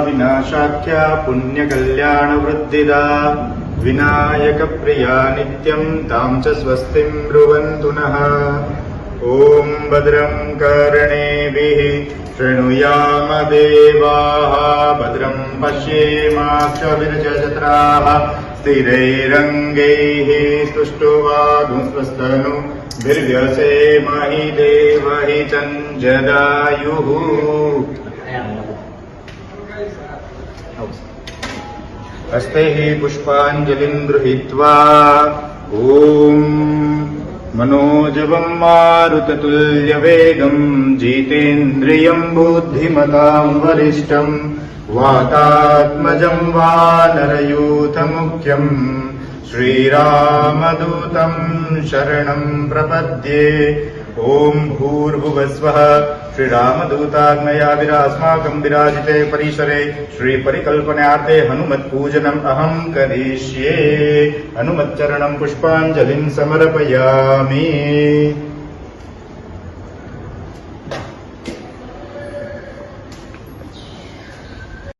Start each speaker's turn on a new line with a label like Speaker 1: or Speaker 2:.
Speaker 1: विनाशाख्या पुण्यकल्याणवृद्धिदा विनायकप्रिया नित्यं तां च स्वस्तिं ब्रुवन्तु नः। ॐ भद्रं कर्णेभिः शृणुयाम देवाः भद्रं पश्येमाक्षभिर्यजत्राः स्थिरैरङ्गैः स्तुष्टुवागुंस्वस्तनुभिर्व्यसेमहि देवहि चञ्जदायुः। हस्तैः पुष्पाञ्जलिं गृहीत्वा ॐ मनोजवं मारुततुल्यवेगं जितेन्द्रियं बुद्धिमतां वरिष्ठं वातात्मजं वानरयूथमुख्यं श्रीरामदूतं शरणं प्रपद्ये। ॐ भूर्भुवस्वः श्रीरामदूताज्ञया विरास्माकं विराजिते परिसरे श्रीपरिकल्पनार्थे हनुमत्पूजनम् अहं करिष्ये। हनुमच्चरणं पुष्पाञ्जलिं समर्पयामि।